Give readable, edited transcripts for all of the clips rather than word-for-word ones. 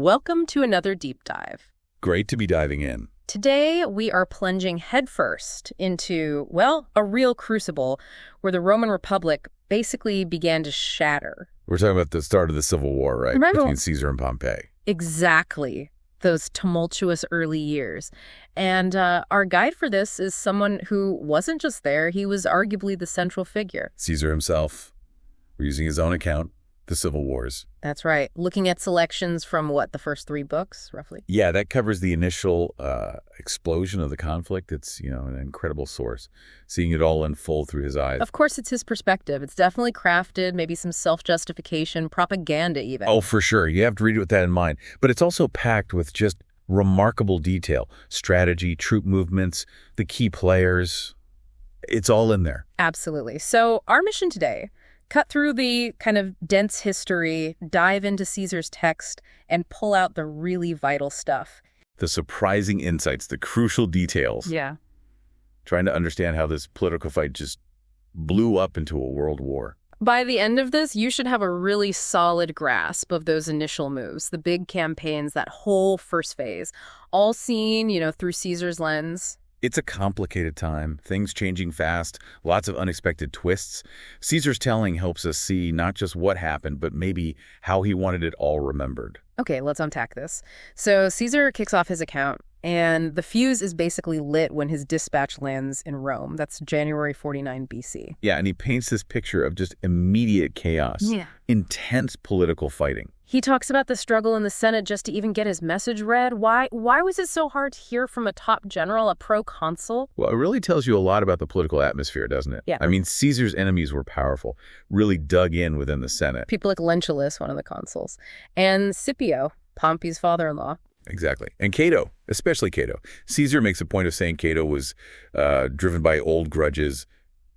Welcome to another deep dive. Great to be diving in. Today, we are plunging headfirst into, well, a real crucible where the Roman Republic basically began to shatter. We're talking about the start of the Civil War, right? Between Caesar and Pompey. Exactly. Those tumultuous early years. And our guide for this is someone who wasn't just there, he was arguably the central figure. Caesar himself. We're using his own account, the Civil Wars. That's right. Looking at selections from, what, the first 3 books, roughly? Yeah, that covers the initial explosion of the conflict. It's, an incredible source. Seeing it all unfold through his eyes. Of course, it's his perspective. It's definitely crafted, maybe some self-justification, propaganda even. Oh, for sure. You have to read it with that in mind. But it's also packed with just remarkable detail. Strategy, troop movements, the key players. It's all in there. Absolutely. So our mission today, cut through the kind of dense history, dive into Caesar's text, and pull out the really vital stuff. The surprising insights, the crucial details. Yeah. Trying to understand how this political fight just blew up into a world war. By the end of this, you should have a really solid grasp of those initial moves, the big campaigns, that whole first phase, all seen, through Caesar's lens. It's a complicated time, things changing fast, lots of unexpected twists. Caesar's telling helps us see not just what happened, but maybe how he wanted it all remembered. Okay, let's unpack this. So Caesar kicks off his account, and the fuse is basically lit when his dispatch lands in Rome. That's January 49 BC. Yeah, and he paints this picture of just immediate chaos, intense political fighting. He talks about the struggle in the Senate just to even get his message read. Why was it so hard to hear from a top general, a proconsul? Well, it really tells you a lot about the political atmosphere, doesn't it? Yeah. I mean, Caesar's enemies were powerful, really dug in within the Senate. People like Lentulus, one of the consuls, and Scipio, Pompey's father-in-law. Exactly. And Cato, especially Cato. Caesar makes a point of saying Cato was driven by old grudges,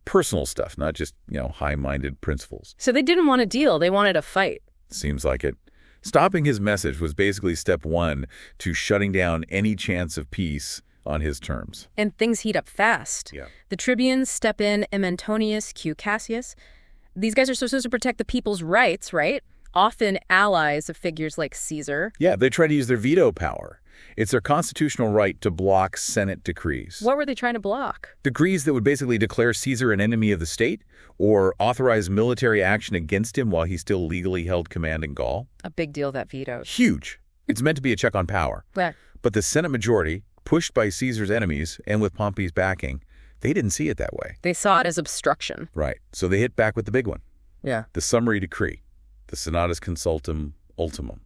personal stuff, not just, high-minded principles. So they didn't want a deal. They wanted a fight. Seems like it. Stopping his message was basically step 1 to shutting down any chance of peace on his terms. And things heat up fast. Yeah. The tribunes step in, M. Antonius, Q. Cassius. These guys are supposed to protect the people's rights, right? Often allies of figures like Caesar. Yeah, they try to use their veto power. It's their constitutional right to block Senate decrees. What were they trying to block? Decrees that would basically declare Caesar an enemy of the state or authorize military action against him while he still legally held command in Gaul. A big deal, that veto. Huge. It's meant to be a check on power. Right. But the Senate majority, pushed by Caesar's enemies and with Pompey's backing, they didn't see it that way. They saw it as obstruction. Right. So they hit back with the big one. Yeah. The summary decree. The senatus consultum ultimum.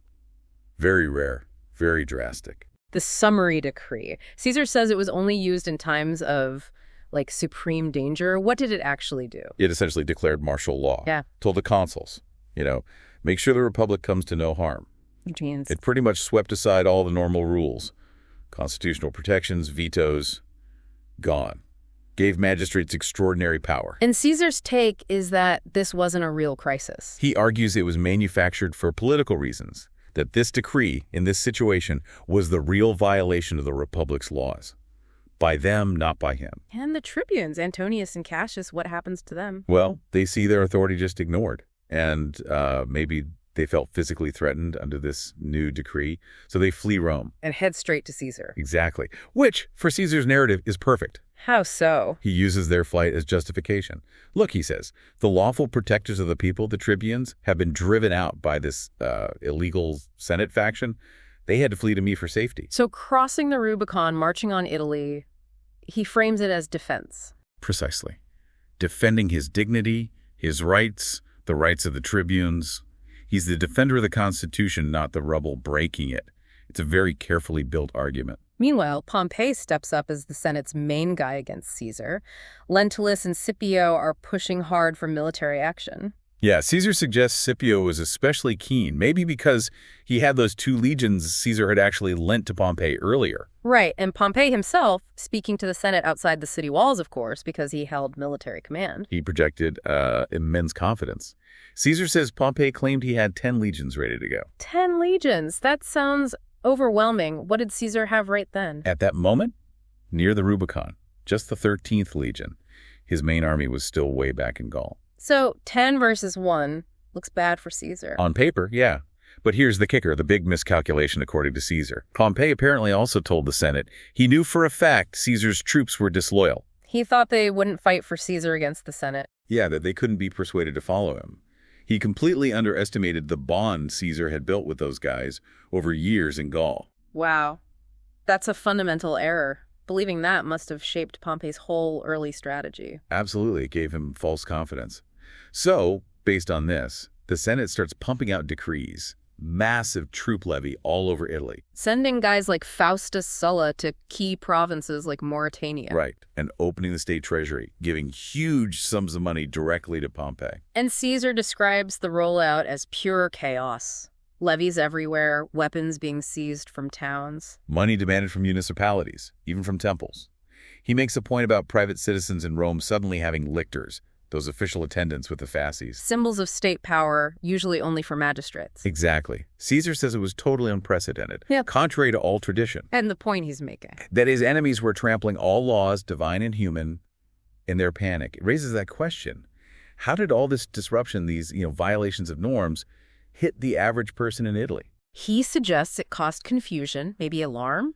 Very rare, very drastic. The summary decree. Caesar says it was only used in times of, supreme danger. What did it actually do? It essentially declared martial law. Yeah. Told the consuls, make sure the republic comes to no harm. Which means? It pretty much swept aside all the normal rules. Constitutional protections, vetoes, gone. Gave magistrates extraordinary power. And Caesar's take is that this wasn't a real crisis. He argues it was manufactured for political reasons, that this decree, in this situation, was the real violation of the Republic's laws. By them, not by him. And the tribunes, Antonius and Cassius, what happens to them? Well, they see their authority just ignored. And maybe they felt physically threatened under this new decree, so they flee Rome. And head straight to Caesar. Exactly. Which, for Caesar's narrative, is perfect. How so? He uses their flight as justification. Look, he says, the lawful protectors of the people, the tribunes, have been driven out by this illegal Senate faction. They had to flee to me for safety. So crossing the Rubicon, marching on Italy, he frames it as defense. Precisely. Defending his dignity, his rights, the rights of the tribunes. He's the defender of the Constitution, not the rebel breaking it. It's a very carefully built argument. Meanwhile, Pompey steps up as the Senate's main guy against Caesar. Lentulus and Scipio are pushing hard for military action. Yeah, Caesar suggests Scipio was especially keen, maybe because he had those 2 legions Caesar had actually lent to Pompey earlier. Right, and Pompey himself, speaking to the Senate outside the city walls, of course, because he held military command. He projected immense confidence. Caesar says Pompey claimed he had 10 legions ready to go. 10 legions? That sounds overwhelming. What did Caesar have right then? At that moment, near the Rubicon, just the 13th Legion, his main army was still way back in Gaul. So 10 versus 1 looks bad for Caesar. On paper, yeah. But here's the kicker, the big miscalculation according to Caesar. Pompey apparently also told the Senate he knew for a fact Caesar's troops were disloyal. He thought they wouldn't fight for Caesar against the Senate. Yeah, that they couldn't be persuaded to follow him. He completely underestimated the bond Caesar had built with those guys over years in Gaul. Wow. That's a fundamental error. Believing that must have shaped Pompey's whole early strategy. Absolutely, it gave him false confidence. So, based on this, the Senate starts pumping out decrees, massive troop levy all over Italy. Sending guys like Faustus Sulla to key provinces like Mauritania. Right, and opening the state treasury, giving huge sums of money directly to Pompey. And Caesar describes the rollout as pure chaos. Levies everywhere, weapons being seized from towns. Money demanded from municipalities, even from temples. He makes a point about private citizens in Rome suddenly having lictors, those official attendants with the fasces. Symbols of state power, usually only for magistrates. Exactly. Caesar says it was totally unprecedented, contrary to all tradition. And the point he's making. That his enemies were trampling all laws, divine and human, in their panic. It raises that question. How did all this disruption, these violations of norms, hit the average person in Italy? He suggests it caused confusion, maybe alarm,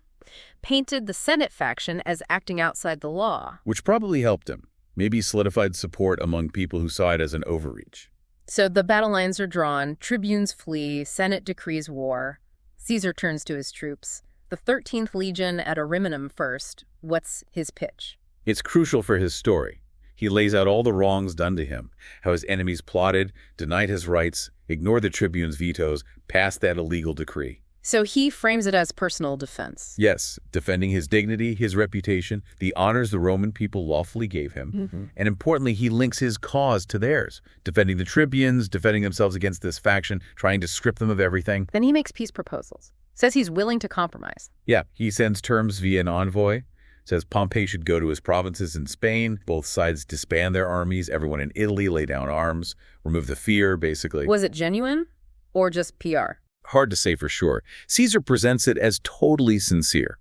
painted the Senate faction as acting outside the law. Which probably helped him. Maybe solidified support among people who saw it as an overreach. So the battle lines are drawn, tribunes flee, Senate decrees war. Caesar turns to his troops. The 13th Legion at Ariminum first. What's his pitch? It's crucial for his story. He lays out all the wrongs done to him, how his enemies plotted, denied his rights, ignored the tribune's vetoes, passed that illegal decree. So he frames it as personal defense. Yes, defending his dignity, his reputation, the honors the Roman people lawfully gave him. And importantly, he links his cause to theirs, defending the tribunes, defending themselves against this faction, trying to strip them of everything. Then he makes peace proposals, says he's willing to compromise. Yeah, he sends terms via an envoy, says Pompey should go to his provinces in Spain, both sides disband their armies, everyone in Italy lay down arms, remove the fear, basically. Was it genuine or just PR? Hard to say for sure. Caesar presents it as totally sincere,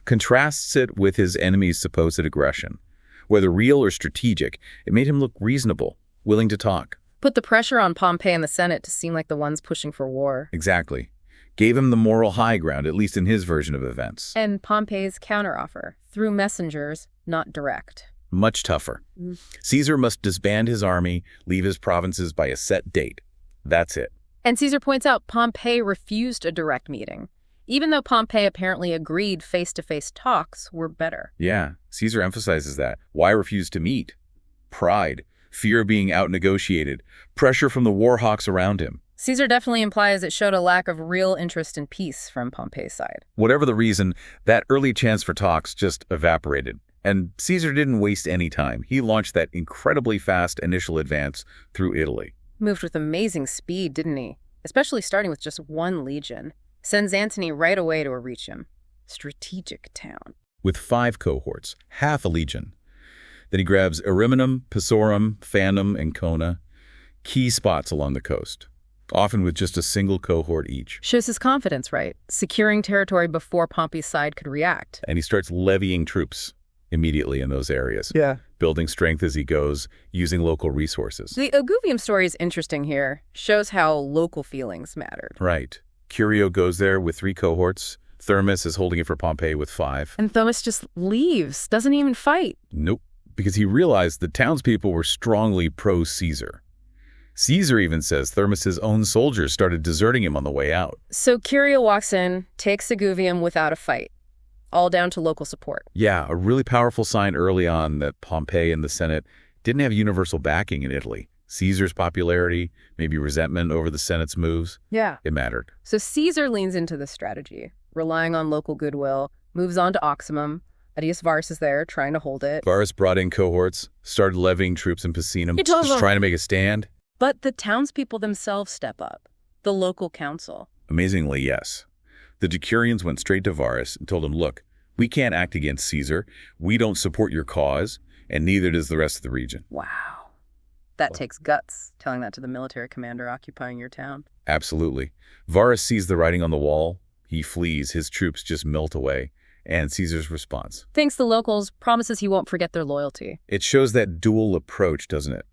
contrasts it with his enemy's supposed aggression. Whether real or strategic, it made him look reasonable, willing to talk. Put the pressure on Pompey and the Senate to seem like the ones pushing for war. Exactly. Gave him the moral high ground, at least in his version of events. And Pompey's counteroffer, through messengers, not direct. Much tougher. Caesar must disband his army, leave his provinces by a set date. That's it. And Caesar points out Pompey refused a direct meeting, even though Pompey apparently agreed face-to-face talks were better. Yeah, Caesar emphasizes that. Why refuse to meet? Pride, fear of being out-negotiated, pressure from the war hawks around him. Caesar definitely implies it showed a lack of real interest in peace from Pompey's side. Whatever the reason, that early chance for talks just evaporated. And Caesar didn't waste any time. He launched that incredibly fast initial advance through Italy. Moved with amazing speed, didn't he? Especially starting with just one legion. Sends Antony right away to reach him. Strategic town. With 5 cohorts, half a legion. Then he grabs Ariminum, Pisaurum, Fanum, and Cona, key spots along the coast, often with just a single cohort each. Shows his confidence, right? Securing territory before Pompey's side could react. And he starts levying troops immediately in those areas. Yeah. Building strength as he goes, using local resources. The Aguvium story is interesting here. Shows how local feelings mattered. Right. Curio goes there with 3 cohorts. Thermus is holding it for Pompey with 5. And Thomas just leaves, doesn't even fight. Nope. Because he realized the townspeople were strongly pro-Caesar. Caesar even says Thermus's own soldiers started deserting him on the way out. So Curio walks in, takes Aguvium without a fight. All down to local support. Yeah, a really powerful sign early on that Pompey and the Senate didn't have universal backing in Italy. Caesar's popularity, maybe resentment over the Senate's moves. Yeah. It mattered. So Caesar leans into this strategy, relying on local goodwill, moves on to Oximum. Adius Varus is there, trying to hold it. Varus brought in cohorts, started levying troops in Picenum, He tells just them. trying to make a stand. But the townspeople themselves step up. The local council. Amazingly, yes. The Decurions went straight to Varus and told him, look, we can't act against Caesar. We don't support your cause, and neither does the rest of the region. Wow. That takes guts, telling that to the military commander occupying your town. Absolutely. Varus sees the writing on the wall. He flees. His troops just melt away. And Caesar's response. Thanks the locals, promises he won't forget their loyalty. It shows that dual approach, doesn't it?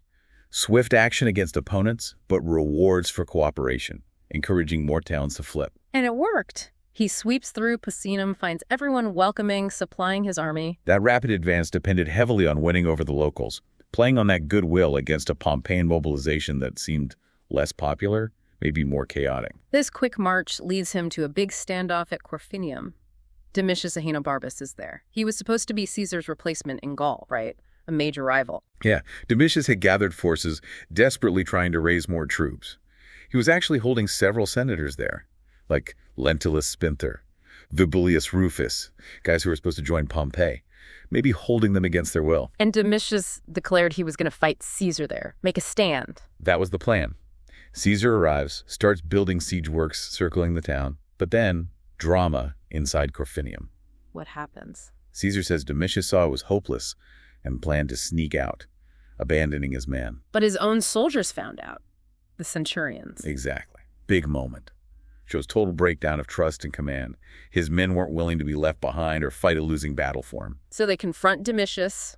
Swift action against opponents, but rewards for cooperation. encouraging more towns to flip. And it worked. He sweeps through Picenum, finds everyone welcoming, supplying his army. That rapid advance depended heavily on winning over the locals, playing on that goodwill against a Pompeian mobilization that seemed less popular, maybe more chaotic. This quick march leads him to a big standoff at Corfinium. Domitius Ahenobarbus is there. He was supposed to be Caesar's replacement in Gaul, right? A major rival. Yeah, Domitius had gathered forces, desperately trying to raise more troops. He was actually holding several senators there, like Lentulus Spinther, Vibullius Rufus, guys who were supposed to join Pompey, maybe holding them against their will. And Domitius declared he was going to fight Caesar there, make a stand. That was the plan. Caesar arrives, starts building siege works circling the town, but then drama inside Corfinium. What happens? Caesar says Domitius saw it was hopeless and planned to sneak out, abandoning his man. But his own soldiers found out. The centurions. Exactly. Big moment. Shows total breakdown of trust and command. His men weren't willing to be left behind or fight a losing battle for him. So they confront Domitius,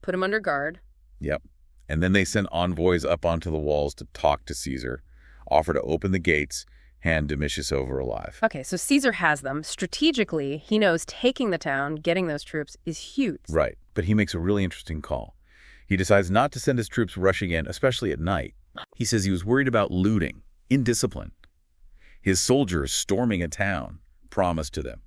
put him under guard. Yep. And then they send envoys up onto the walls to talk to Caesar, offer to open the gates, hand Domitius over alive. Okay, so Caesar has them. Strategically, he knows taking the town, getting those troops, is huge. Right. But he makes a really interesting call. He decides not to send his troops rushing in, especially at night. He says he was worried about looting, indiscipline. His soldiers storming a town, promised to them.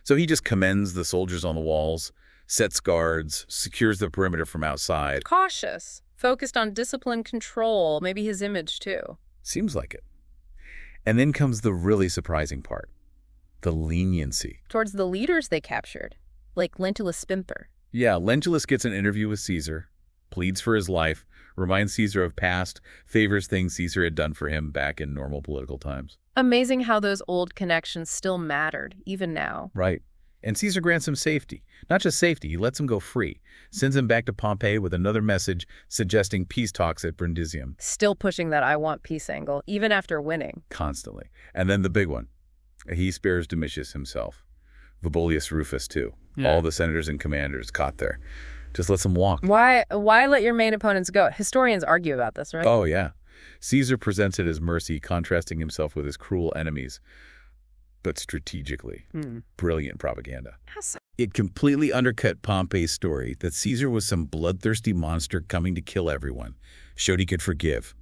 So he just commends the soldiers on the walls, sets guards, secures the perimeter from outside. Cautious, focused on discipline control, maybe his image too. Seems like it. And then comes the really surprising part, the leniency. Towards the leaders they captured, like Lentulus Spinther. Yeah, Lentulus gets an interview with Caesar, pleads for his life, reminds Caesar of past, favors things Caesar had done for him back in normal political times. Amazing how those old connections still mattered, even now. Right. And Caesar grants him safety. Not just safety, he lets him go free. Sends him back to Pompeii with another message suggesting peace talks at Brundisium. Still pushing that I want peace angle, even after winning. Constantly. And then the big one. He spares Domitius himself. Vibullius Rufus, too. Yeah. All the senators and commanders caught there. Just lets them walk. Why let your main opponents go? Historians argue about this, right? Oh, yeah. Caesar presents it as mercy, contrasting himself with his cruel enemies. But strategically. Brilliant propaganda. It completely undercut Pompey's story that Caesar was some bloodthirsty monster coming to kill everyone. Showed he could forgive.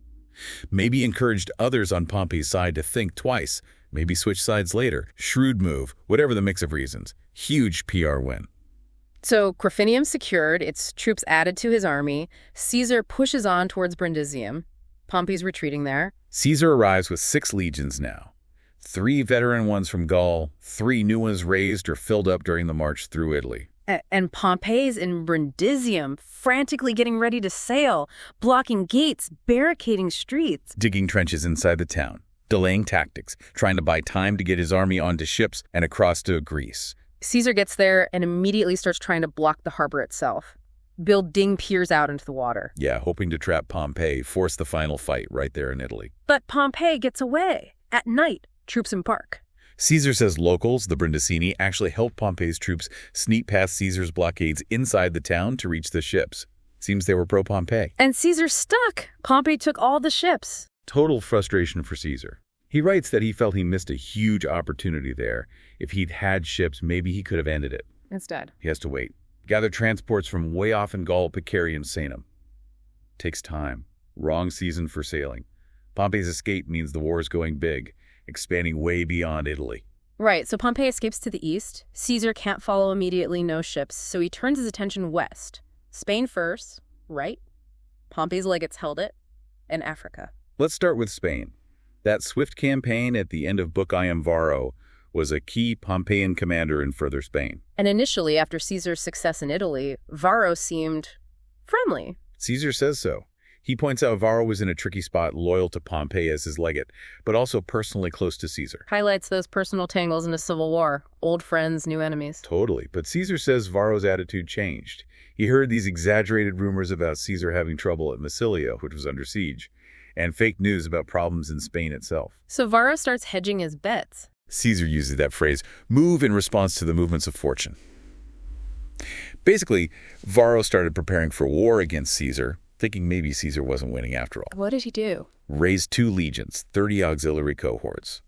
Maybe encouraged others on Pompey's side to think twice. Maybe switch sides later. Shrewd move. Whatever the mix of reasons. Huge PR win. So Corfinium secured, its troops added to his army. Caesar pushes on towards Brundisium. Pompey's retreating there. Caesar arrives with 6 legions now. 3 veteran ones from Gaul, 3 new ones raised or filled up during the march through Italy. And Pompey's in Brundisium, frantically getting ready to sail, blocking gates, barricading streets. Digging trenches inside the town, delaying tactics, trying to buy time to get his army onto ships and across to Greece. Caesar gets there and immediately starts trying to block the harbor itself. Build ding piers out into the water. Yeah, hoping to trap Pompey, force the final fight right there in Italy. But Pompey gets away. At night, troops embark. Caesar says locals, the Brundisini, actually helped Pompey's troops sneak past Caesar's blockades inside the town to reach the ships. Seems they were pro-Pompey. And Caesar stuck. Pompey took all the ships. Total frustration for Caesar. He writes that he felt he missed a huge opportunity there. If he'd had ships, maybe he could have ended it. Instead, he has to wait. Gather transports from way off in Gaul, Picarium, Sanum. Takes time. Wrong season for sailing. Pompey's escape means the war is going big, expanding way beyond Italy. Right, so Pompey escapes to the east. Caesar can't follow immediately, no ships, so he turns his attention west. Spain first, right? Pompey's legates held it, and Africa. Let's start with Spain. That swift campaign at the end of Book I Am Varro was a key Pompeian commander in further Spain. And initially, after Caesar's success in Italy, Varro seemed friendly. Caesar says so. He points out Varro was in a tricky spot, loyal to Pompey as his legate, but also personally close to Caesar. Highlights those personal tangles in a civil war. Old friends, new enemies. Totally. But Caesar says Varro's attitude changed. He heard these exaggerated rumors about Caesar having trouble at Massilia, which was under siege, and fake news about problems in Spain itself. So Varro starts hedging his bets. Caesar uses that phrase, move in response to the movements of fortune. Basically, Varro started preparing for war against Caesar, thinking maybe Caesar wasn't winning after all. What did he do? raised 2 legions, 30 auxiliary cohorts,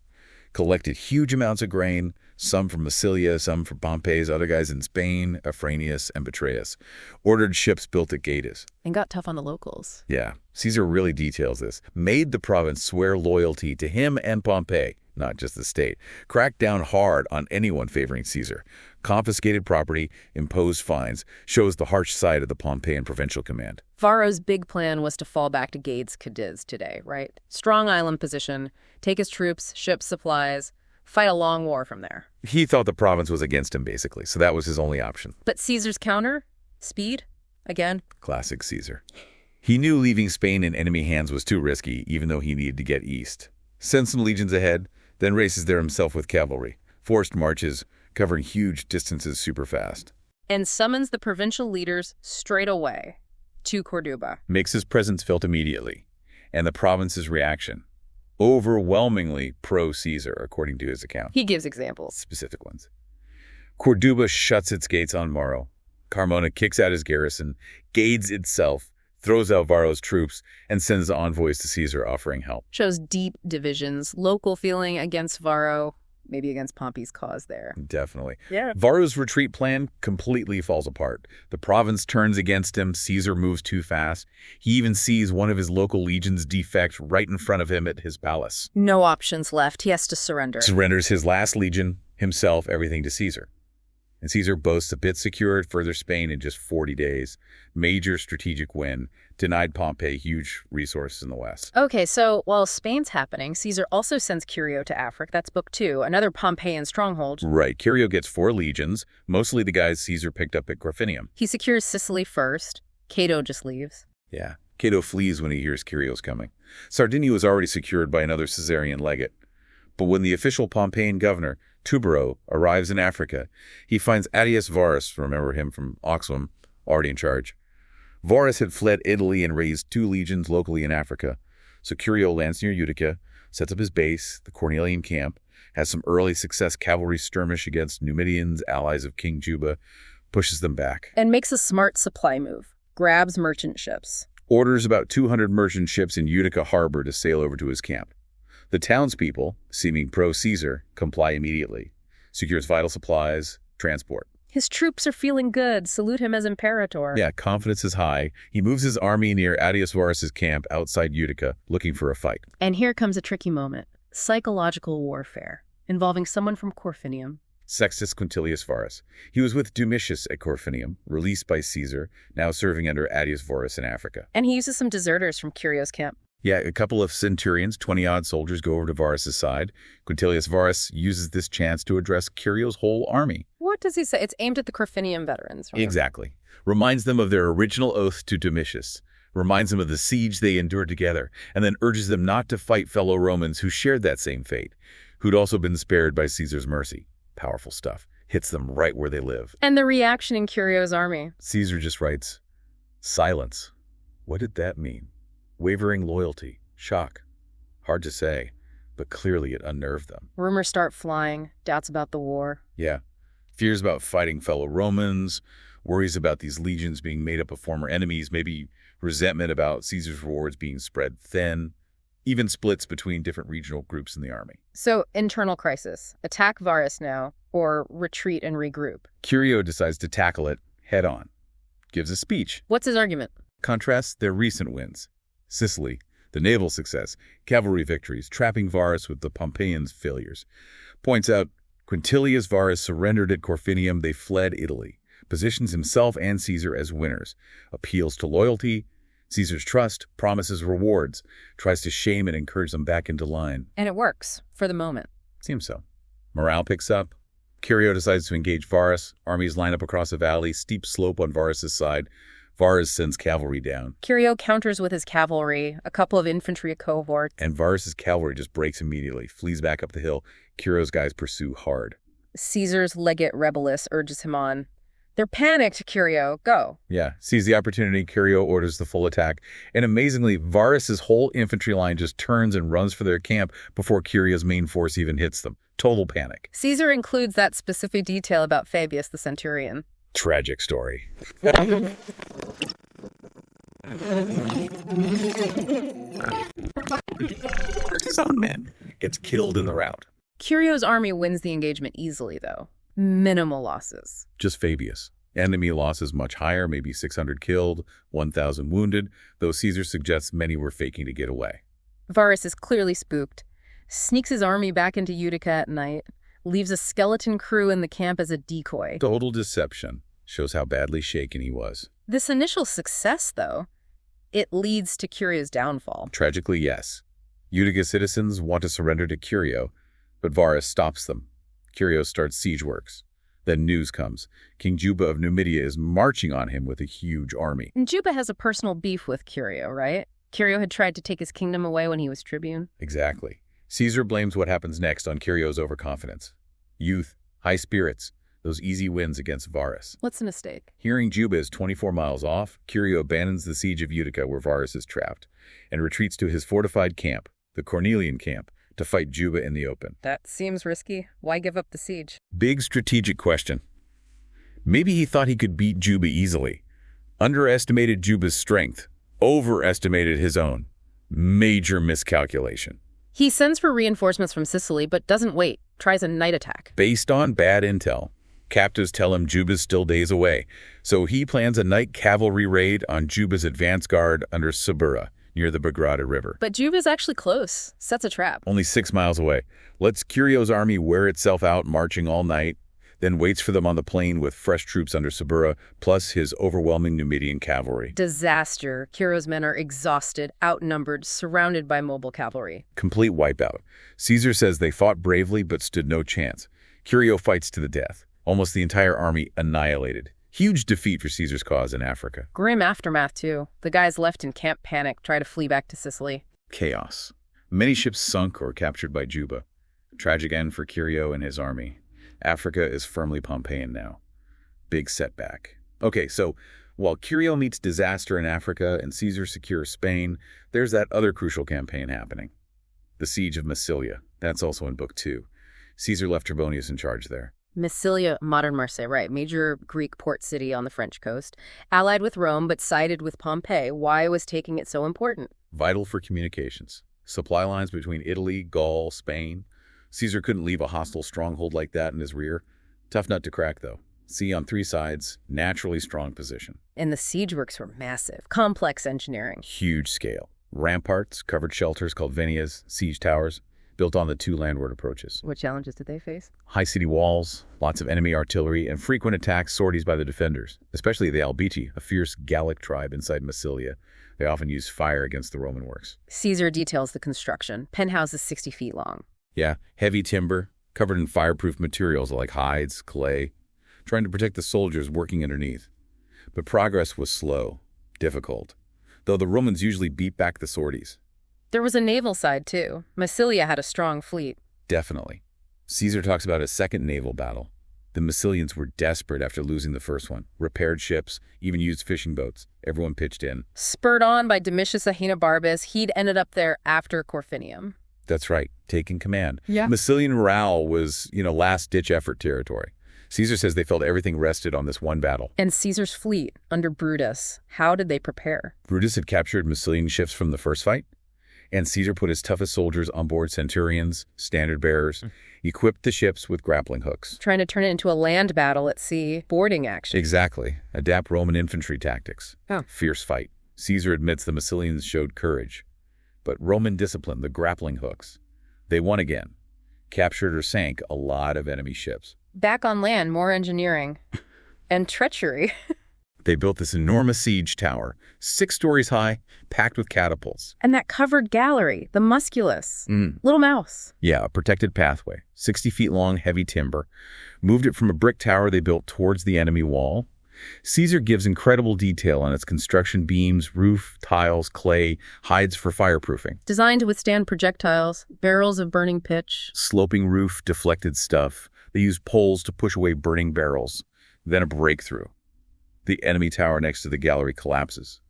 collected huge amounts of grain, some from Massilia, some from Pompey's other guys in Spain, Afranius and Betraeus, ordered ships built at Gades. And got tough on the locals. Yeah, Caesar really details this. Made the province swear loyalty to him and Pompey, not just the state. Cracked down hard on anyone favoring Caesar. Confiscated property, imposed fines, shows the harsh side of the Pompeian provincial command. Varro's big plan was to fall back to Gades Cadiz today, right? Strong island position, take his troops, ships, supplies, fight a long war from there. He thought the province was against him, basically, so that was his only option. But Caesar's counter? Speed? Again? Classic Caesar. He knew leaving Spain in enemy hands was too risky, even though he needed to get east. Sends some legions ahead, then races there himself with cavalry. Forced marches, covering huge distances super fast. And summons the provincial leaders straight away to Corduba. Makes his presence felt immediately, and the province's reaction. Overwhelmingly pro-Caesar, according to his account. He gives examples. Specific ones. Corduba shuts its gates on Morrow. Carmona kicks out his garrison. Gades itself throws out Varro's troops and sends envoys to Caesar offering help. Shows deep divisions, local feeling against Varro, maybe against Pompey's cause there. Definitely. Yeah. Varro's retreat plan completely falls apart. The province turns against him. Caesar moves too fast. He even sees one of his local legions defect right in front of him at his palace. No options left. He has to surrender. Surrenders his last legion, himself, everything to Caesar. And Caesar boasts a bit secured further Spain in just 40 days. Major strategic win. Denied Pompey huge resources in the west. Okay, so while Spain's happening, Caesar also sends Curio to Africa. That's book 2, another Pompeian stronghold. Right. Curio gets 4 legions, mostly the guys Caesar picked up at Corfinium. He secures Sicily first. Cato just leaves. Yeah. Cato flees when he hears Curio's coming. Sardinia was already secured by another Caesarian legate. But when the official Pompeian governor, Tubero, arrives in Africa, he finds Attius Varus, remember him from Oxum, already in charge. Varus had fled Italy and raised 2 legions locally in Africa. So Curio lands near Utica, sets up his base, the Cornelian camp, has some early success cavalry skirmish against Numidians, allies of King Juba, pushes them back. And makes a smart supply move. Grabs merchant ships. Orders about 200 merchant ships in Utica harbor to sail over to his camp. The townspeople, seeming pro-Caesar, comply immediately. Secures vital supplies, transport. His troops are feeling good. Salute him as imperator. Yeah, confidence is high. He moves his army near Attius Varus's camp outside Utica, looking for a fight. And here comes a tricky moment. Psychological warfare, involving someone from Corfinium. Sextus Quintilius Varus. He was with Domitius at Corfinium, released by Caesar, now serving under Attius Varus in Africa. And he uses some deserters from Curio's camp. Yeah, a couple of centurions, 20-odd soldiers, go over to Varus's side. Quintilius Varus uses this chance to address Curio's whole army. What does he say? It's aimed at the Corfinium veterans. Right? Exactly. Reminds them of their original oath to Domitius. Reminds them of the siege they endured together, and then urges them not to fight fellow Romans who shared that same fate, who'd also been spared by Caesar's mercy. Powerful stuff. Hits them right where they live. And the reaction in Curio's army. Caesar just writes, silence. What did that mean? Wavering loyalty, shock. Hard to say, but clearly it unnerved them. Rumors start flying, doubts about the war. Yeah. Fears about fighting fellow Romans, worries about these legions being made up of former enemies, maybe resentment about Caesar's rewards being spread thin, even splits between different regional groups in the army. So, internal crisis. Attack Varus now, or retreat and regroup. Curio decides to tackle it head on. Gives a speech. What's his argument? Contrasts their recent wins. Sicily, the naval success, cavalry victories, trapping Varus with the Pompeians' failures. Points out, Quintilius Varus surrendered at Corfinium, they fled Italy. Positions himself and Caesar as winners. Appeals to loyalty, Caesar's trust, promises rewards. Tries to shame and encourage them back into line. And it works, for the moment. Seems so. Morale picks up. Curio decides to engage Varus. Armies line up across a valley, steep slope on Varus's side. Varus sends cavalry down. Curio counters with his cavalry, a couple of infantry cohorts. And Varus's cavalry just breaks immediately, flees back up the hill. Curio's guys pursue hard. Caesar's legate Rebellus urges him on. They're panicked, Curio. Go. Yeah, sees the opportunity. Curio orders the full attack. And amazingly, Varus's whole infantry line just turns and runs for their camp before Curio's main force even hits them. Total panic. Caesar includes that specific detail about Fabius the centurion. Tragic story. His own man gets killed in the rout. Curio's army wins the engagement easily, though. Minimal losses. Just Fabius. Enemy losses much higher, maybe 600 killed, 1,000 wounded, though Caesar suggests many were faking to get away. Varus is clearly spooked, sneaks his army back into Utica at night, leaves a skeleton crew in the camp as a decoy. Total deception. Shows how badly shaken he was. This initial success, though, it leads to Curio's downfall. Tragically, yes. Utica citizens want to surrender to Curio, but Varus stops them. Curio starts siege works. Then news comes. King Juba of Numidia is marching on him with a huge army. And Juba has a personal beef with Curio, right? Curio had tried to take his kingdom away when he was tribune. Exactly. Caesar blames what happens next on Curio's overconfidence. Youth, high spirits, those easy wins against Varus. What's the mistake? Hearing Juba is 24 miles off, Curio abandons the siege of Utica where Varus is trapped and retreats to his fortified camp, the Cornelian camp, to fight Juba in the open. That seems risky. Why give up the siege? Big strategic question. Maybe he thought he could beat Juba easily. Underestimated Juba's strength. Overestimated his own. Major miscalculation. He sends for reinforcements from Sicily, but doesn't wait. Tries a night attack. Based on bad intel. Captives tell him Juba's still days away. So he plans a night cavalry raid on Juba's advance guard under Subura, near the Bagrada River. But Juba's actually close. Sets a trap. Only 6 miles away. Lets Curio's army wear itself out marching all night, then waits for them on the plain with fresh troops under Subura, plus his overwhelming Numidian cavalry. Disaster. Curio's men are exhausted, outnumbered, surrounded by mobile cavalry. Complete wipeout. Caesar says they fought bravely but stood no chance. Curio fights to the death. Almost the entire army annihilated. Huge defeat for Caesar's cause in Africa. Grim aftermath, too. The guys left in camp panic, try to flee back to Sicily. Chaos. Many ships sunk or captured by Juba. Tragic end for Curio and his army. Africa is firmly Pompeian now. Big setback. Okay, so while Curio meets disaster in Africa and Caesar secures Spain, there's that other crucial campaign happening. The siege of Massilia. That's also in Book 2. Caesar left Trebonius in charge there. Massilia, modern Marseille, right. Major Greek port city on the French coast. Allied with Rome, but sided with Pompey. Why was taking it so important? Vital for communications. Supply lines between Italy, Gaul, Spain. Caesar couldn't leave a hostile stronghold like that in his rear. Tough nut to crack, though. Sea on 3 sides, naturally strong position. And the siege works were massive. Complex engineering. Huge scale. Ramparts, covered shelters called venias, siege towers, built on the 2 landward approaches. What challenges did they face? High city walls, lots of enemy artillery, and frequent attacks, sorties by the defenders, especially the Albiti, a fierce Gallic tribe inside Massilia. They often used fire against the Roman works. Caesar details the construction. Penthouses 60 feet long. Yeah, heavy timber, covered in fireproof materials like hides, clay, trying to protect the soldiers working underneath. But progress was slow, difficult, though the Romans usually beat back the sorties. There was a naval side, too. Massilia had a strong fleet. Definitely. Caesar talks about a second naval battle. The Massilians were desperate after losing the first one. Repaired ships, even used fishing boats. Everyone pitched in. Spurred on by Domitius Ahenobarbus, he'd ended up there after Corfinium. That's right, taking command. Yeah. Massilian morale was, last-ditch effort territory. Caesar says they felt everything rested on this one battle. And Caesar's fleet, under Brutus, how did they prepare? Brutus had captured Massilian ships from the first fight, and Caesar put his toughest soldiers on board centurions, standard bearers, equipped the ships with grappling hooks. Trying to turn it into a land battle at sea, boarding action. Exactly. Adapt Roman infantry tactics. Oh. Fierce fight. Caesar admits the Massilians showed courage. But Roman discipline, the grappling hooks. They won again. Captured or sank a lot of enemy ships. Back on land, more engineering. And treachery. They built this enormous siege tower, 6 stories high, packed with catapults. And that covered gallery, the musculus. Little mouse. Yeah, a protected pathway, 60 feet long, heavy timber. Moved it from a brick tower they built towards the enemy wall. Caesar gives incredible detail on its construction beams, roof, tiles, clay, hides for fireproofing. Designed to withstand projectiles, barrels of burning pitch. Sloping roof, deflected stuff. They used poles to push away burning barrels. Then a breakthrough. The enemy tower next to the gallery collapses.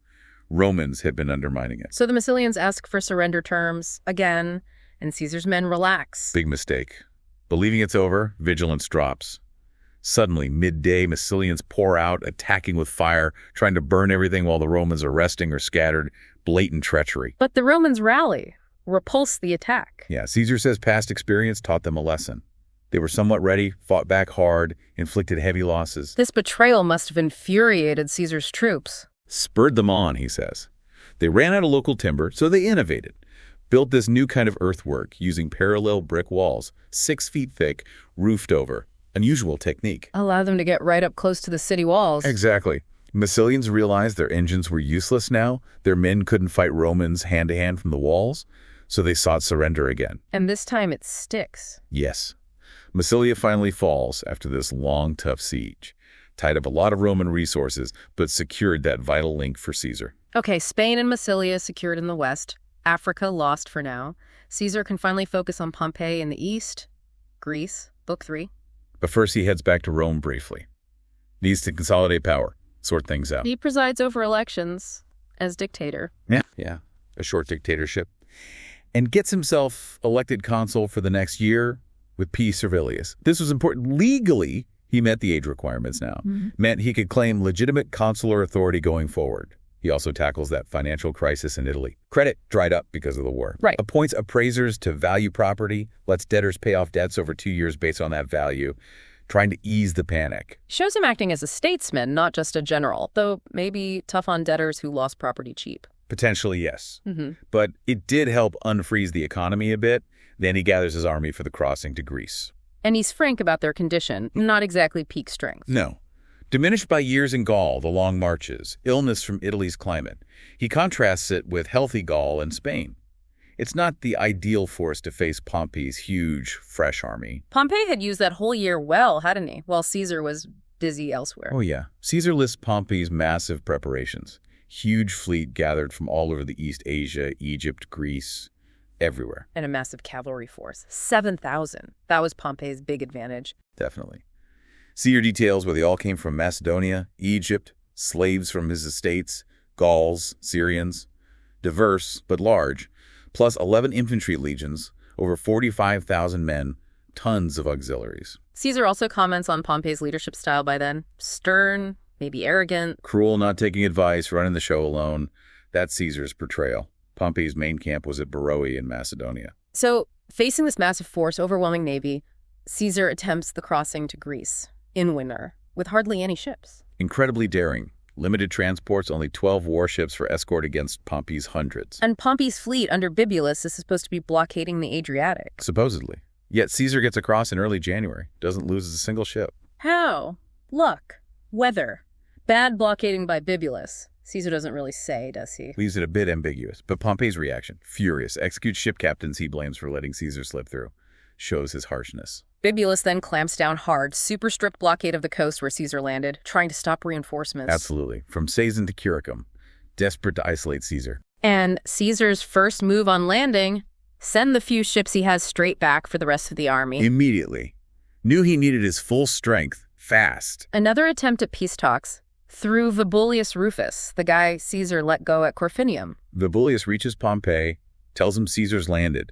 Romans had been undermining it. So the Massilians ask for surrender terms again, and Caesar's men relax. Big mistake. Believing it's over, vigilance drops. Suddenly, midday, Massilians pour out, attacking with fire, trying to burn everything while the Romans are resting or scattered. Blatant treachery. But the Romans rally, repulse the attack. Yeah, Caesar says past experience taught them a lesson. They were somewhat ready, fought back hard, inflicted heavy losses. This betrayal must have infuriated Caesar's troops. Spurred them on, he says. They ran out of local timber, so they innovated. Built this new kind of earthwork using parallel brick walls, 6 feet thick, roofed over. Unusual technique. Allow them to get right up close to the city walls. Exactly. Massilians realized their engines were useless now. Their men couldn't fight Romans hand-to-hand from the walls, so they sought surrender again. And this time it sticks. Yes. Massilia finally falls after this long, tough siege. Tied up a lot of Roman resources, but secured that vital link for Caesar. Okay, Spain and Massilia secured in the west. Africa lost for now. Caesar can finally focus on Pompeii in the east. Greece, Book 3. But first he heads back to Rome briefly. Needs to consolidate power, sort things out. He presides over elections as dictator. Yeah. A short dictatorship. And gets himself elected consul for the next year with P. Servilius. This was important. Legally, he met the age requirements now. Meant he could claim legitimate consular authority going forward. He also tackles that financial crisis in Italy. Credit dried up because of the war. Right. Appoints appraisers to value property, lets debtors pay off debts over 2 years based on that value, trying to ease the panic. Shows him acting as a statesman, not just a general, though maybe tough on debtors who lost property cheap. Potentially, yes. But it did help unfreeze the economy a bit. Then he gathers his army for the crossing to Greece. And he's frank about their condition, not exactly peak strength. No. Diminished by years in Gaul, the long marches, illness from Italy's climate. He contrasts it with healthy Gaul and Spain. It's not the ideal force to face Pompey's huge, fresh army. Pompey had used that whole year well, hadn't he? While Caesar was busy elsewhere. Oh, yeah. Caesar lists Pompey's massive preparations. Huge fleet gathered from all over the East Asia, Egypt, Greece, everywhere. And a massive cavalry force. 7,000. That was Pompey's big advantage. Definitely. Caesar details where they all came from: Macedonia, Egypt, slaves from his estates, Gauls, Syrians. Diverse, but large. Plus 11 infantry legions, over 45,000 men, tons of auxiliaries. Caesar also comments on Pompey's leadership style by then. Stern, maybe arrogant. Cruel, not taking advice, running the show alone. That's Caesar's portrayal. Pompey's main camp was at Beroe in Macedonia. So, facing this massive force, overwhelming navy, Caesar attempts the crossing to Greece in winter, with hardly any ships. Incredibly daring. Limited transports, only 12 warships for escort against Pompey's hundreds. And Pompey's fleet under Bibulus is supposed to be blockading the Adriatic. Supposedly. Yet Caesar gets across in early January, doesn't lose a single ship. How? Luck. Weather. Bad blockading by Bibulus. Caesar doesn't really say, does he? Leaves it a bit ambiguous, but Pompey's reaction, furious, executes ship captains he blames for letting Caesar slip through. Shows his harshness. Bibulus then clamps down hard, super strict blockade of the coast where Caesar landed, trying to stop reinforcements. Absolutely. From Sazan to Curicum, desperate to isolate Caesar. And Caesar's first move on landing, send the few ships he has straight back for the rest of the army. Immediately. Knew he needed his full strength, fast. Another attempt at peace talks, through Vibullius Rufus, the guy Caesar let go at Corfinium. Vibullius reaches Pompey, tells him Caesar's landed.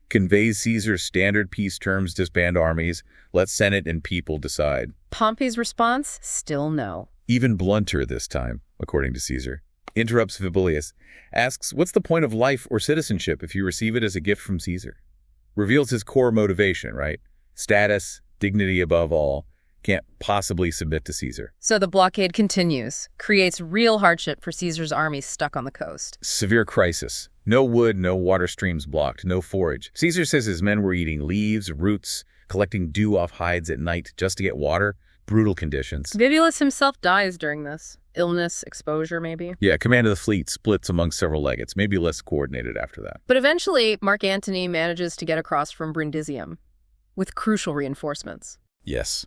Conveys Caesar's standard peace terms: disband armies, let Senate and people decide. Pompey's response? Still no. Even blunter this time, according to Caesar. Interrupts Vibullius, asks what's the point of life or citizenship if you receive it as a gift from Caesar? Reveals his core motivation, right? Status, dignity above all, can't possibly submit to Caesar. So the blockade continues, creates real hardship for Caesar's army stuck on the coast. Severe crisis. No wood, no water streams blocked, no forage. Caesar says his men were eating leaves, roots, collecting dew off hides at night just to get water. Brutal conditions. Bibulus himself dies during this. Illness, exposure, maybe. Yeah, command of the fleet splits among several legates, maybe less coordinated after that. But eventually, Mark Antony manages to get across from Brundisium with crucial reinforcements. Yes.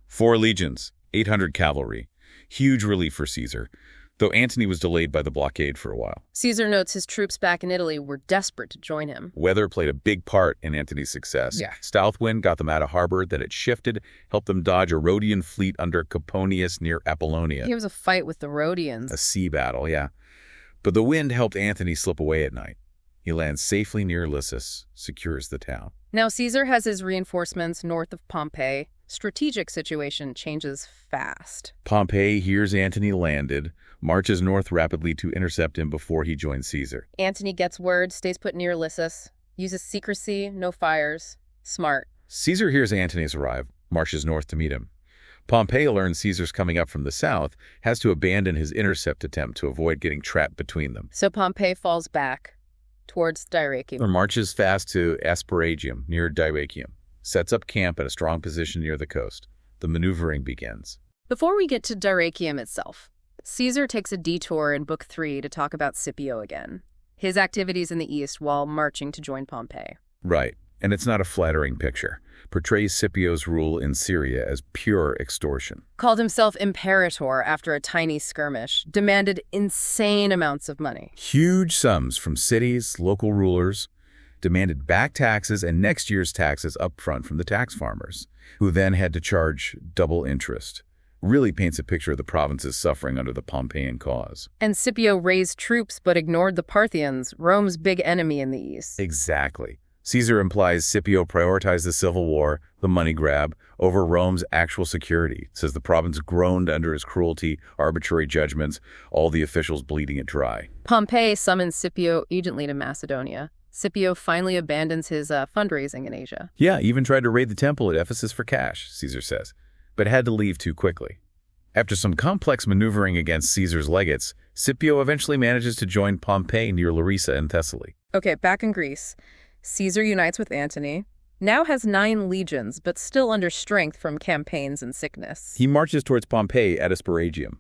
4 legions, 800 cavalry. Huge relief for Caesar, though Antony was delayed by the blockade for a while. Caesar notes his troops back in Italy were desperate to join him. Weather played a big part in Antony's success. Yeah. Southwind got them out of harbor, then it shifted, helped them dodge a Rhodian fleet under Coponius near Apollonia. He was a fight with the Rhodians. A sea battle, yeah. But the wind helped Antony slip away at night. He lands safely near Lissus, secures the town. Now Caesar has his reinforcements north of Pompeii, strategic situation changes fast. Pompey hears Antony landed, marches north rapidly to intercept him before he joins Caesar. Antony gets word, stays put near Ulysses, uses secrecy, no fires. Smart. Caesar hears Antony's arrive, marches north to meet him. Pompey learns Caesar's coming up from the south, has to abandon his intercept attempt to avoid getting trapped between them. So Pompey falls back towards Dyrrhachium. Or marches fast to Asparagum, near Dyrrhachium, sets up camp at a strong position near the coast. The maneuvering begins. Before we get to Dyrrhachium itself, Caesar takes a detour in Book 3 to talk about Scipio again, his activities in the east while marching to join Pompey. Right, and it's not a flattering picture. Portrays Scipio's rule in Syria as pure extortion. Called himself imperator after a tiny skirmish, demanded insane amounts of money. Huge sums from cities, local rulers, demanded back taxes and next year's taxes up front from the tax farmers, who then had to charge double interest. Really paints a picture of the province's suffering under the Pompeian cause. And Scipio raised troops but ignored the Parthians, Rome's big enemy in the east. Exactly. Caesar implies Scipio prioritized the civil war, the money grab, over Rome's actual security. Says the province groaned under his cruelty, arbitrary judgments, all the officials bleeding it dry. Pompey summons Scipio urgently to Macedonia. Scipio finally abandons his fundraising in Asia. Yeah, even tried to raid the temple at Ephesus for cash, Caesar says, but had to leave too quickly. After some complex maneuvering against Caesar's legates, Scipio eventually manages to join Pompey near Larissa in Thessaly. Okay, back in Greece, Caesar unites with Antony, now has 9 legions, but still under strength from campaigns and sickness. He marches towards Pompey at Asparagum,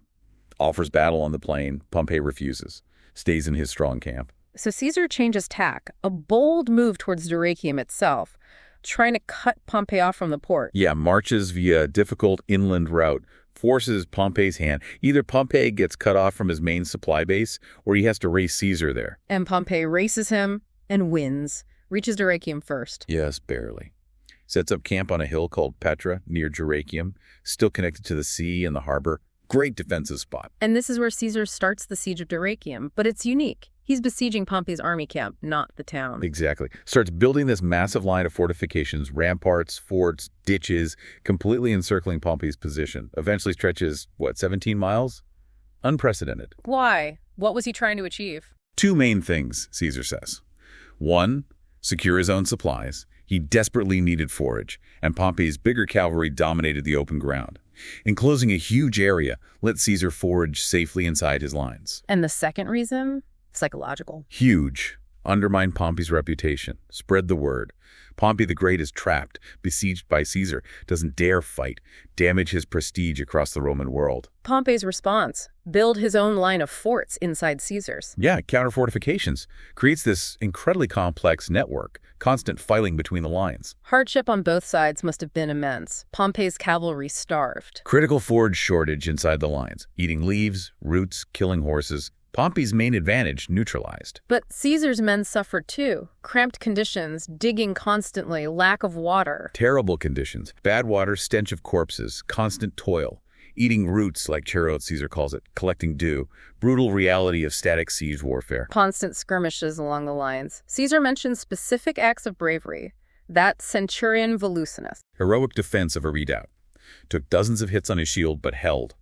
offers battle on the plain. Pompey refuses, stays in his strong camp. So Caesar changes tack, a bold move towards Dyrrhachium itself, trying to cut Pompey off from the port. Yeah, marches via a difficult inland route, forces Pompey's hand. Either Pompey gets cut off from his main supply base, or he has to race Caesar there. And Pompey races him and wins. Reaches Dyrrhachium first. Yes, barely. Sets up camp on a hill called Petra, near Dyrrhachium, still connected to the sea and the harbor. Great defensive spot. And this is where Caesar starts the siege of Dyrrhachium, but it's unique. He's besieging Pompey's army camp, not the town. Exactly. Starts building this massive line of fortifications, ramparts, forts, ditches, completely encircling Pompey's position. Eventually stretches, 17 miles? Unprecedented. Why? What was he trying to achieve? 2 main things, Caesar says. 1, secure his own supplies. He desperately needed forage, and Pompey's bigger cavalry dominated the open ground. Enclosing a huge area, let Caesar forage safely inside his lines. And the second reason? Psychological. Huge. Undermine Pompey's reputation. Spread the word. Pompey the Great is trapped, besieged by Caesar, doesn't dare fight, damage his prestige across the Roman world. Pompey's response: build his own line of forts inside Caesar's. Yeah, counter-fortifications. Creates this incredibly complex network, constant fighting between the lines. Hardship on both sides must have been immense. Pompey's cavalry starved. Critical forage shortage inside the lines, eating leaves, roots, killing horses. Pompey's main advantage neutralized. But Caesar's men suffered too. Cramped conditions, digging constantly, lack of water. Terrible conditions. Bad water, stench of corpses, constant toil. Eating roots, like Charot, Caesar calls it, collecting dew. Brutal reality of static siege warfare. Constant skirmishes along the lines. Caesar mentions specific acts of bravery. That centurion Volusinus. Heroic defense of a redoubt. Took dozens of hits on his shield, but held.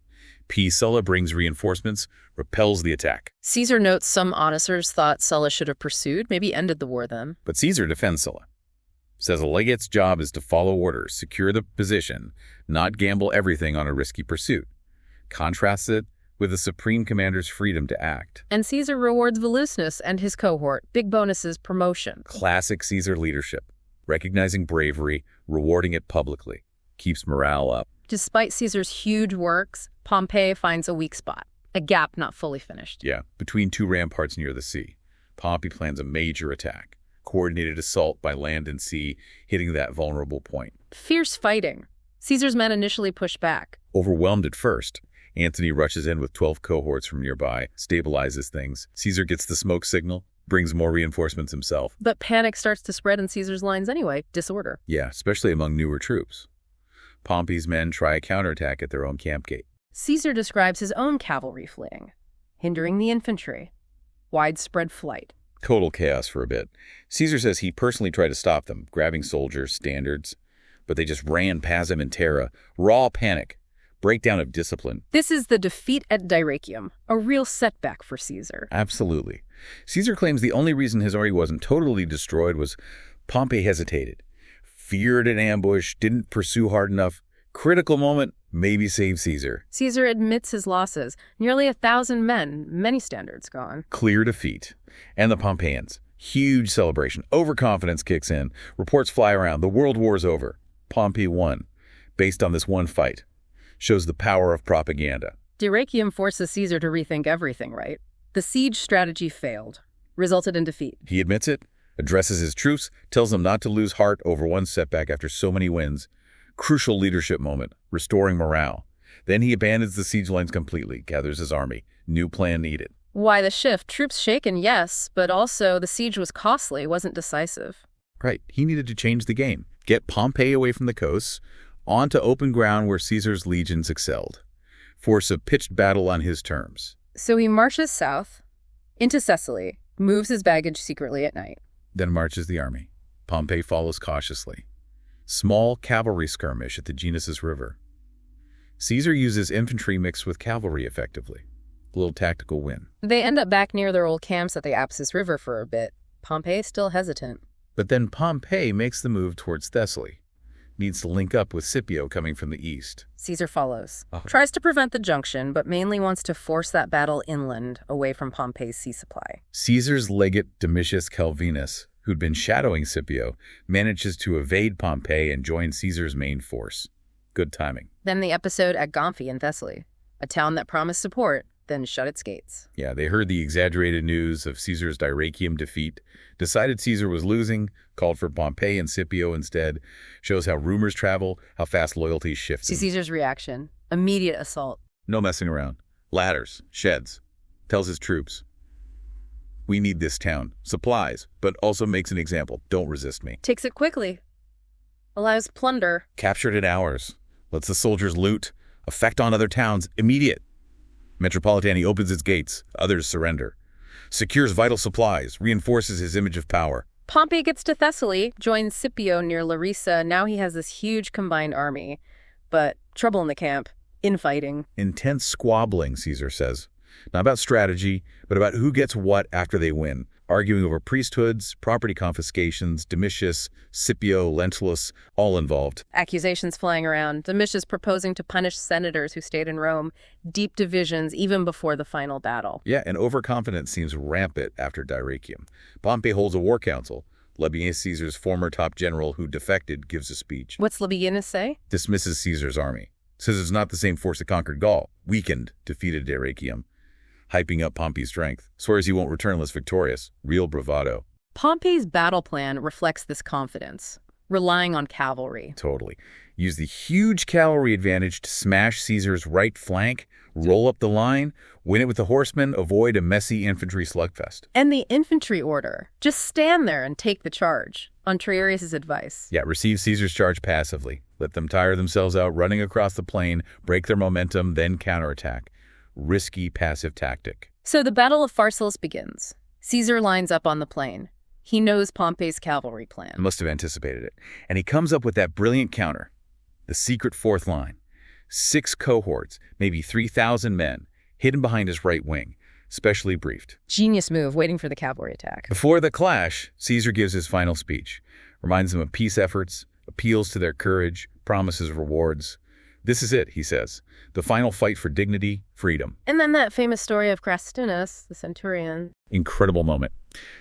P. Sulla brings reinforcements, repels the attack. Caesar notes some officers thought Sulla should have pursued, maybe ended the war then. But Caesar defends Sulla. Says a legate's job is to follow orders, secure the position, not gamble everything on a risky pursuit. Contrasts it with the supreme commander's freedom to act. And Caesar rewards Volusinus and his cohort. Big bonuses, promotion. Classic Caesar leadership. Recognizing bravery, rewarding it publicly. Keeps morale up. Despite Caesar's huge works, Pompey finds a weak spot, a gap not fully finished. Yeah, between 2 ramparts near the sea. Pompey plans a major attack. Coordinated assault by land and sea, hitting that vulnerable point. Fierce fighting. Caesar's men initially push back. Overwhelmed at first, Antony rushes in with 12 cohorts from nearby, stabilizes things. Caesar gets the smoke signal, brings more reinforcements himself. But panic starts to spread in Caesar's lines anyway. Disorder. Yeah, especially among newer troops. Pompey's men try a counterattack at their own camp gate. Caesar describes his own cavalry fleeing, hindering the infantry. Widespread flight. Total chaos for a bit. Caesar says he personally tried to stop them, grabbing soldiers, standards. but they just ran past him in terror. Raw panic. Breakdown of discipline. This is the defeat at Dyrrhachium, a real setback for Caesar. Absolutely. Caesar claims the only reason his army wasn't totally destroyed was Pompey hesitated, feared an ambush, didn't pursue hard enough. Critical moment, maybe save Caesar. Caesar admits his losses. Nearly 1,000 men, many standards gone. Clear defeat. And the Pompeians. Huge celebration. Overconfidence kicks in. Reports fly around. The world war's over. Pompey won. Based on this one fight. Shows the power of propaganda. Dyrrhachium forces Caesar to rethink everything, right? The siege strategy failed, resulted in defeat. He admits it, addresses his troops, tells them not to lose heart over one setback after so many wins. Crucial leadership moment, restoring morale. Then he abandons the siege lines completely, gathers his army. New plan needed. Why the shift? Troops shaken, yes, but also the siege was costly, wasn't decisive. Right, he needed to change the game. Get Pompey away from the coasts, onto open ground where Caesar's legions excelled. Force a pitched battle on his terms. So he marches south, into Sicily, moves his baggage secretly at night. Then marches the army. Pompey follows cautiously. Small cavalry skirmish at the Genesis River. Caesar uses infantry mixed with cavalry effectively. A little tactical win. They end up back near their old camps at the Apsus River for a bit. Pompey still hesitant. But then Pompey makes the move towards Thessaly. Needs to link up with Scipio coming from the east. Caesar follows. Tries to prevent the junction, but mainly wants to force that battle inland, away from Pompey's sea supply. Caesar's legate Domitius Calvinus, who'd been shadowing Scipio, manages to evade Pompey and join Caesar's main force. Good timing. Then the episode at Gomphi in Thessaly, a town that promised support, then shut its gates. Yeah, they heard the exaggerated news of Caesar's Dyrrhachium defeat, decided Caesar was losing, called for Pompey and Scipio instead. Shows how rumors travel, how fast loyalties shift. See Caesar's reaction. Immediate assault. No messing around. Ladders, sheds. Tells his troops, we need this town. Supplies, but also makes an example. Don't resist me. Takes it quickly. Allows plunder. Captured in hours. Lets the soldiers loot. Effect on other towns. Immediate. Metropolitani opens its gates. Others surrender. Secures vital supplies. Reinforces his image of power. Pompey gets to Thessaly, joins Scipio near Larissa. Now he has this huge combined army. But trouble in the camp. Infighting. Intense squabbling, Caesar says. Not about strategy, but about who gets what after they win. Arguing over priesthoods, property confiscations, Domitius, Scipio, Lentulus, all involved. Accusations flying around. Domitius proposing to punish senators who stayed in Rome. Deep divisions even before the final battle. Yeah, and overconfidence seems rampant after Dyrrhachium. Pompey holds a war council. Labienus, Caesar's former top general who defected, gives a speech. What's Labienus say? Dismisses Caesar's army. Says it's not the same force that conquered Gaul. Weakened, defeated Dyrrhachium. Hyping up Pompey's strength. Swears he won't return unless victorious. Real bravado. Pompey's battle plan reflects this confidence, relying on cavalry. Totally. Use the huge cavalry advantage to smash Caesar's right flank, roll up the line, win it with the horsemen, avoid a messy infantry slugfest. And the infantry order. Just stand there and take the charge, on Trajaeus' advice. Yeah, receive Caesar's charge passively. Let them tire themselves out running across the plain, break their momentum, then counterattack. Risky passive tactic. So the Battle of Pharsalus begins. Caesar lines up on the plain. He knows Pompey's cavalry plan. Must have anticipated it. And he comes up with that brilliant counter. The secret fourth line. 6 cohorts, maybe 3,000 men, hidden behind his right wing, specially briefed. Genius move, waiting for the cavalry attack. Before the clash, Caesar gives his final speech. Reminds them of peace efforts, appeals to their courage, promises rewards. This is it, he says. The final fight for dignity, freedom. And then that famous story of Crastinus, the centurion. Incredible moment.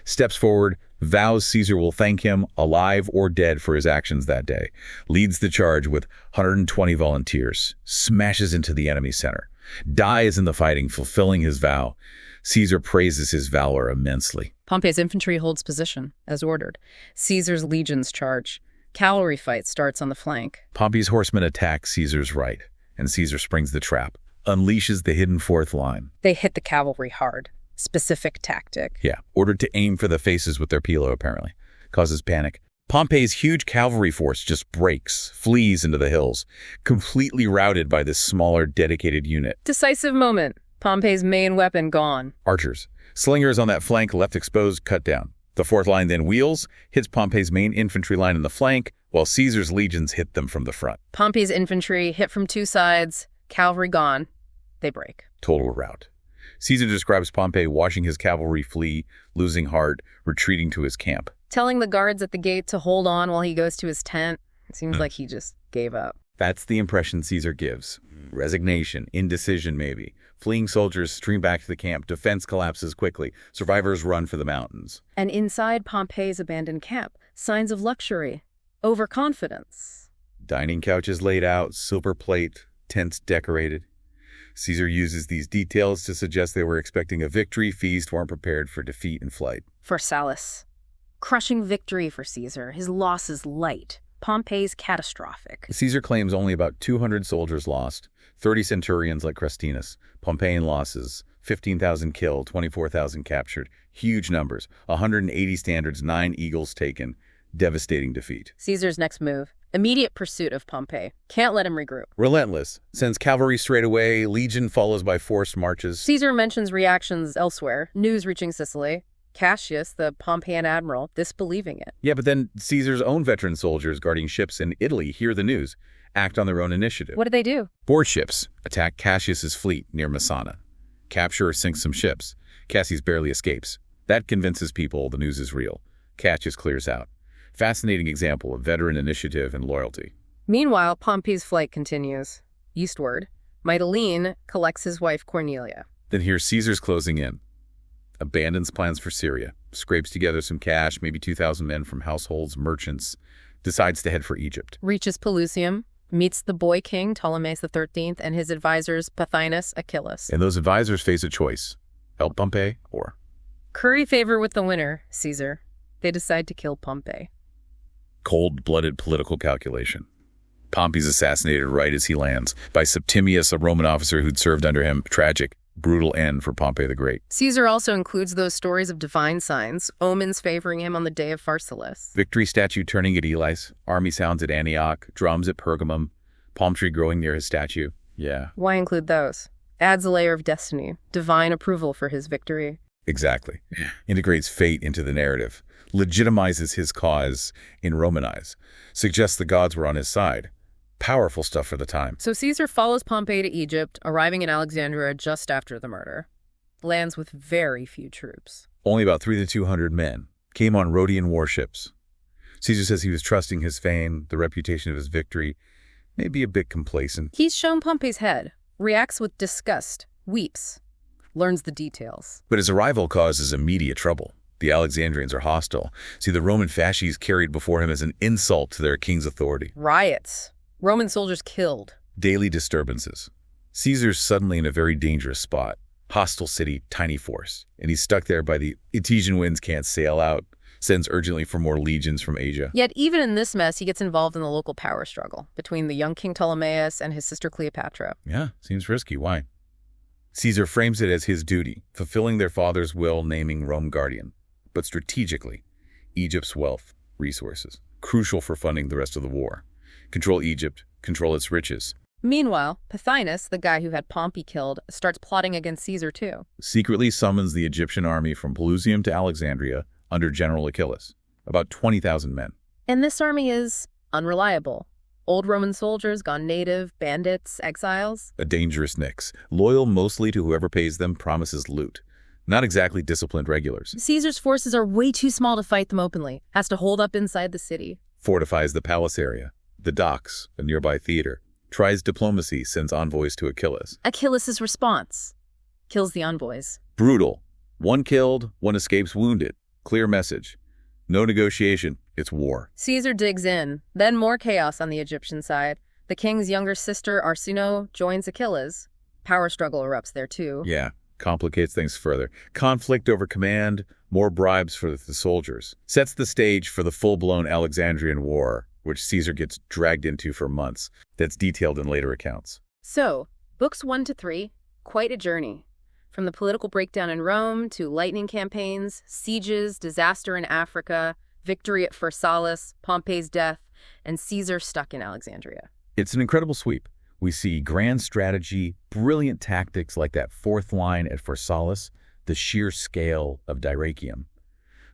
Steps forward, vows Caesar will thank him, alive or dead, for his actions that day. Leads the charge with 120 volunteers. Smashes into the enemy center. Dies in the fighting, fulfilling his vow. Caesar praises his valor immensely. Pompey's infantry holds position, as ordered. Caesar's legions charge. Cavalry fight starts on the flank. Pompey's horsemen attack Caesar's right, and Caesar springs the trap, unleashes the hidden fourth line. They hit the cavalry hard. Specific tactic. Yeah, ordered to aim for the faces with their pilo, apparently. Causes panic. Pompey's huge cavalry force just breaks, flees into the hills, completely routed by this smaller, dedicated unit. Decisive moment. Pompey's main weapon gone. Archers. Slingers on that flank left exposed, cut down. The fourth line then wheels, hits Pompey's main infantry line in the flank, while Caesar's legions hit them from the front. Pompey's infantry hit from two sides, cavalry gone. They break. Total rout. Caesar describes Pompey watching his cavalry flee, losing heart, retreating to his camp. Telling the guards at the gate to hold on while he goes to his tent. It seems like he just gave up. That's the impression Caesar gives. Resignation, indecision maybe. Fleeing soldiers stream back to the camp. Defense collapses quickly. Survivors run for the mountains. And inside Pompey's abandoned camp, signs of luxury, overconfidence. Dining couches laid out, silver plate, tents decorated. Caesar uses these details to suggest they were expecting a victory feast, weren't prepared for defeat and flight. Pharsalus. Crushing victory for Caesar. His loss is light. Pompey's catastrophic. Caesar claims only about 200 soldiers lost, 30 centurions like Crestinus. Pompeian losses, 15,000 killed, 24,000 captured. Huge numbers, 180 standards, 9 eagles taken. Devastating defeat. Caesar's next move. Immediate pursuit of Pompey. Can't let him regroup. Relentless. Sends cavalry straight away. Legion follows by forced marches. Caesar mentions reactions elsewhere. News reaching Sicily. Cassius, the Pompeian admiral, disbelieving it. Yeah, but then Caesar's own veteran soldiers guarding ships in Italy hear the news, act on their own initiative. What did they do? Board ships attack Cassius's fleet near Messana. Capture or sink some ships. Cassius barely escapes. That convinces people the news is real. Cassius clears out. Fascinating example of veteran initiative and loyalty. Meanwhile, Pompey's flight continues. Eastward, Mytilene collects his wife Cornelia. Then here's Caesar's closing in. Abandons plans for Syria. Scrapes together some cash, maybe 2,000 men from households, merchants. Decides to head for Egypt. Reaches Pelusium. Meets the boy king, Ptolemais XIII, and his advisors, Pothinus, Achilles. And those advisors face a choice. Help Pompey or... Curry favor with the winner, Caesar. They decide to kill Pompey. Cold-blooded political calculation. Pompey's assassinated right as he lands by Septimius, a Roman officer who'd served under him. Tragic, brutal end for Pompey the Great. Caesar also includes those stories of divine signs, omens favoring him on the day of Pharsalus. Victory statue turning at Elis, army sounds at Antioch, drums at Pergamum, palm tree growing near his statue. Yeah. Why include those? Adds a layer of destiny, divine approval for his victory. Exactly. Integrates fate into the narrative. Legitimizes his cause in Roman eyes. Suggests the gods were on his side. Powerful stuff for the time. So Caesar follows Pompey to Egypt, arriving in Alexandria just after the murder. Lands with very few troops. Only about 300 to 200 men. Came on Rhodian warships. Caesar says he was trusting his fame, the reputation of his victory. Maybe a bit complacent. He's shown Pompey's head. Reacts with disgust. Weeps. Learns the details. But his arrival causes immediate trouble. The Alexandrians are hostile. See, the Roman fasces carried before him as an insult to their king's authority. Riots. Roman soldiers killed. Daily disturbances. Caesar's suddenly in a very dangerous spot. Hostile city, tiny force. And he's stuck there by the Etesian winds, can't sail out. Sends urgently for more legions from Asia. Yet even in this mess, he gets involved in the local power struggle between the young King Ptolemaeus and his sister Cleopatra. Yeah, seems risky. Why? Caesar frames it as his duty, fulfilling their father's will, naming Rome guardian. But strategically, Egypt's wealth, resources, crucial for funding the rest of the war. Control Egypt, control its riches. Meanwhile, Pothinus, the guy who had Pompey killed, starts plotting against Caesar too. Secretly summons the Egyptian army from Pelusium to Alexandria under General Achilles, about 20,000 men. And this army is unreliable. Old Roman soldiers gone native, bandits, exiles. A dangerous mix, loyal mostly to whoever pays them, promises loot. Not exactly disciplined regulars. Caesar's forces are way too small to fight them openly. Has to hold up inside the city. Fortifies the palace area, the docks, a nearby theater. Tries diplomacy, sends envoys to Achilles. Achilles' response. Kills the envoys. Brutal. One killed, one escapes wounded. Clear message. No negotiation, it's war. Caesar digs in. Then more chaos on the Egyptian side. The king's younger sister, Arsinoe, joins Achilles. Power struggle erupts there too. Yeah. Complicates things further. Conflict over command, more bribes for the soldiers. Sets the stage for the full-blown Alexandrian War, which Caesar gets dragged into for months. That's detailed in later accounts. So, books 1 to 3, quite a journey. From the political breakdown in Rome to lightning campaigns, sieges, disaster in Africa, victory at Pharsalus, Pompey's death, and Caesar stuck in Alexandria. It's an incredible sweep. We see grand strategy, brilliant tactics like that fourth line at Pharsalus, the sheer scale of Dyrrhachium,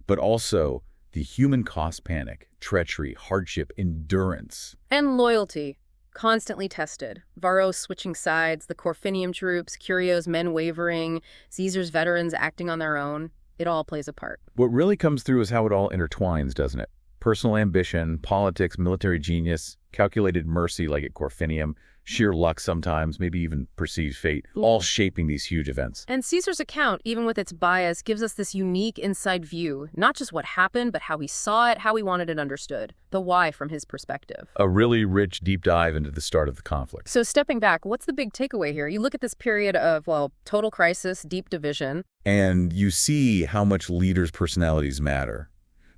but also The human cost panic, treachery, hardship, endurance. And loyalty, constantly tested. Varro's switching sides, the Corfinium troops, Curio's men wavering, Caesar's veterans acting on their own. It all plays a part. What really comes through is how it all intertwines, doesn't it? Personal ambition, politics, military genius, calculated mercy like at Corfinium, sheer luck sometimes, maybe even perceived fate, all shaping these huge events. And Caesar's account, even with its bias, gives us this unique inside view, not just what happened, but how he saw it, how he wanted it understood, the why from his perspective. A really rich, deep dive into the start of the conflict. So stepping back, what's the big takeaway here? You look at this period of, well, total crisis, deep division. And you see how much leaders' personalities matter.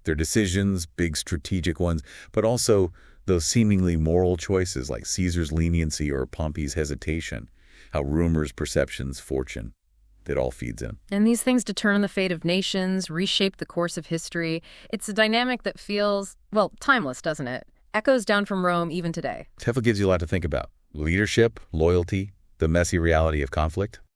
Their decisions, big strategic ones, but also those seemingly moral choices like Caesar's leniency or Pompey's hesitation, how rumors, perceptions, fortune, it all feeds in. And these things determine the fate of nations, reshape the course of history. It's a dynamic that feels, well, timeless, doesn't it? Echoes down from Rome even today. Definitely gives you a lot to think about. Leadership, loyalty, the messy reality of conflict.